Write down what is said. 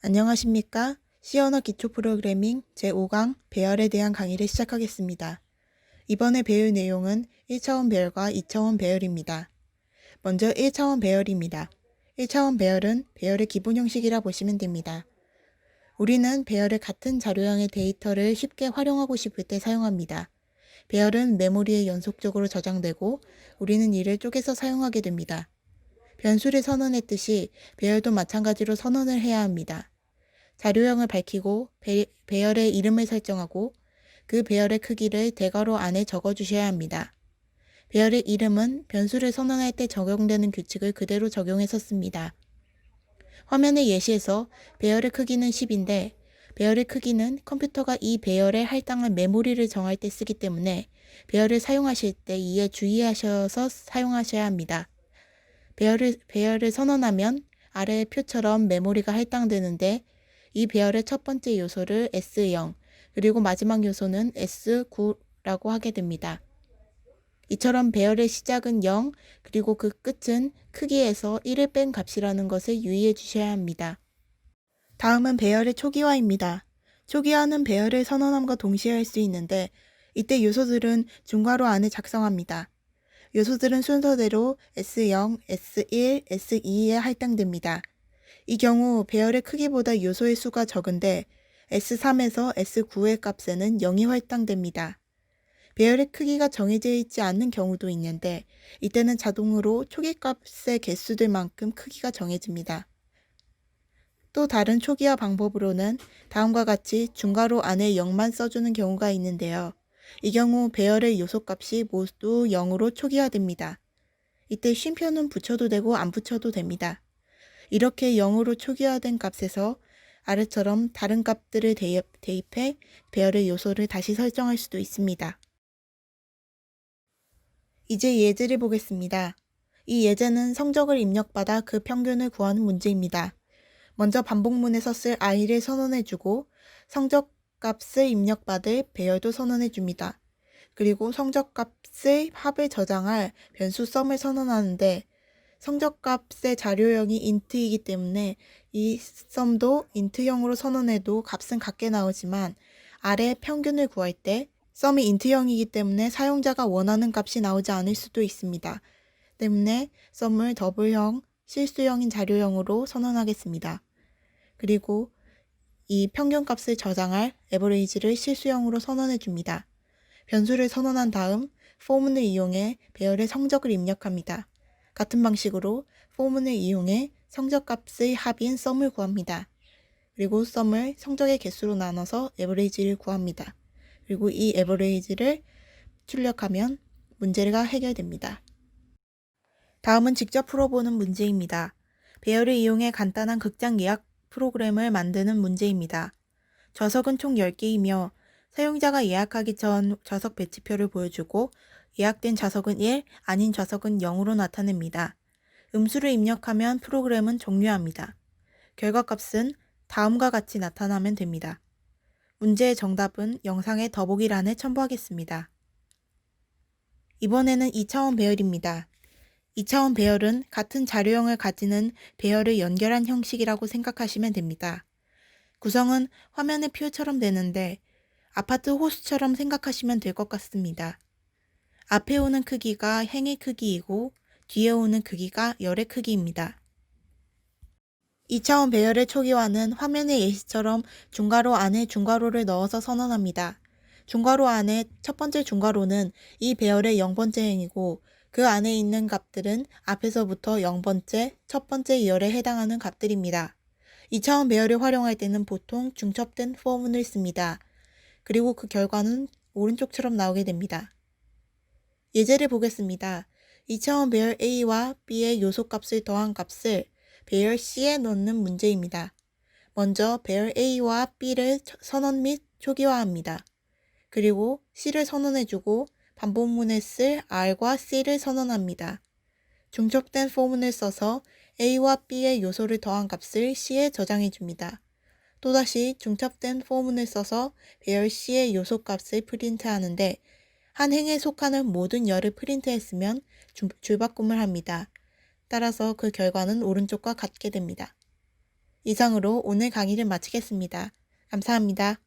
안녕하십니까? C언어 기초 프로그래밍 제5강 배열에 대한 강의를 시작하겠습니다. 이번에 배울 내용은 1차원 배열과 2차원 배열입니다. 먼저 1차원 배열입니다. 1차원 배열은 배열의 기본 형식이라 보시면 됩니다. 우리는 배열의 같은 자료형의 데이터를 쉽게 활용하고 싶을 때 사용합니다. 배열은 메모리에 연속적으로 저장되고 우리는 이를 쪼개서 사용하게 됩니다. 변수를 선언했듯이 배열도 마찬가지로 선언을 해야 합니다. 자료형을 밝히고 배열의 이름을 설정하고 그 배열의 크기를 대괄호 안에 적어주셔야 합니다. 배열의 이름은 변수를 선언할 때 적용되는 규칙을 그대로 적용해서 씁니다. 화면의 예시에서 배열의 크기는 10인데 배열의 크기는 컴퓨터가 이 배열에 할당한 메모리를 정할 때 쓰기 때문에 배열을 사용하실 때 이에 주의하셔서 사용하셔야 합니다. 배열을 선언하면 아래의 표처럼 메모리가 할당되는데 이 배열의 첫 번째 요소를 S0 그리고 마지막 요소는 S9라고 하게 됩니다. 이처럼 배열의 시작은 0 그리고 그 끝은 크기에서 1을 뺀 값이라는 것을 유의해 주셔야 합니다. 다음은 배열의 초기화입니다. 초기화는 배열을 선언함과 동시에 할 수 있는데 이때 요소들은 중괄호 안에 작성합니다. 요소들은 순서대로 S0, S1, S2에 할당됩니다. 이 경우 배열의 크기보다 요소의 수가 적은데 S3에서 S9의 값에는 0이 할당됩니다. 배열의 크기가 정해져 있지 않는 경우도 있는데 이때는 자동으로 초기값의 개수들만큼 크기가 정해집니다. 또 다른 초기화 방법으로는 다음과 같이 중괄호 안에 0만 써주는 경우가 있는데요. 이 경우 배열의 요소값이 모두 0으로 초기화됩니다. 이때 쉼표는 붙여도 되고 안 붙여도 됩니다. 이렇게 0으로 초기화된 값에서 아래처럼 다른 값들을 대입해 배열의 요소를 다시 설정할 수도 있습니다. 이제 예제를 보겠습니다. 이 예제는 성적을 입력받아 그 평균을 구하는 문제입니다. 먼저 반복문에서 쓸 i를 선언해주고 성적값을 입력받을 배열도 선언해줍니다. 그리고 성적값의 합을 저장할 변수 sum을 선언하는데 성적값의 자료형이 int이기 때문에 이 sum도 int형으로 선언해도 값은 같게 나오지만 아래 평균을 구할 때 sum이 int형이기 때문에 사용자가 원하는 값이 나오지 않을 수도 있습니다. 때문에 sum을 더블형, 실수형인 자료형으로 선언하겠습니다. 그리고 이 평균값을 저장할 average를 실수형으로 선언해 줍니다. 변수를 선언한 다음 for문을 이용해 배열의 성적을 입력합니다. 같은 방식으로 for문을 이용해 성적값의 합인 sum을 구합니다. 그리고 sum을 성적의 개수로 나눠서 average를 구합니다. 그리고 이 average를 출력하면 문제가 해결됩니다. 다음은 직접 풀어보는 문제입니다. 배열을 이용해 간단한 극장 예약 프로그램을 만드는 문제입니다. 좌석은 총 10개이며 사용자가 예약하기 전 좌석 배치표를 보여주고 예약된 좌석은 1, 아닌 좌석은 0으로 나타냅니다. 음수를 입력하면 프로그램은 종료합니다. 결과값은 다음과 같이 나타나면 됩니다. 문제의 정답은 영상의 더보기란에 첨부하겠습니다. 이번에는 2차원 배열입니다. 2차원 배열은 같은 자료형을 가지는 배열을 연결한 형식이라고 생각하시면 됩니다. 구성은 화면의 표처럼 되는데 아파트 호수처럼 생각하시면 될 것 같습니다. 앞에 오는 크기가 행의 크기이고 뒤에 오는 크기가 열의 크기입니다. 2차원 배열의 초기화는 화면의 예시처럼 중괄호 안에 중괄호를 넣어서 선언합니다. 중괄호 안에 첫 번째 중괄호는 이 배열의 0번째 행이고 그 안에 있는 값들은 앞에서부터 0번째, 첫 번째 열에 해당하는 값들입니다. 2차원 배열을 활용할 때는 보통 중첩된 for문을 씁니다. 그리고 그 결과는 오른쪽처럼 나오게 됩니다. 예제를 보겠습니다. 2차원 배열 A와 B의 요소값을 더한 값을 배열 C에 넣는 문제입니다. 먼저 배열 A와 B를 선언 및 초기화합니다. 그리고 C를 선언해주고 반복문에 쓸 R과 C를 선언합니다. 중첩된 포문을 써서 A와 B의 요소를 더한 값을 C에 저장해줍니다. 또다시 중첩된 포문을 써서 배열 C의 요소값을 프린트하는데 한 행에 속하는 모든 열을 프린트했으면 줄바꿈을 합니다. 따라서 그 결과는 오른쪽과 같게 됩니다. 이상으로 오늘 강의를 마치겠습니다. 감사합니다.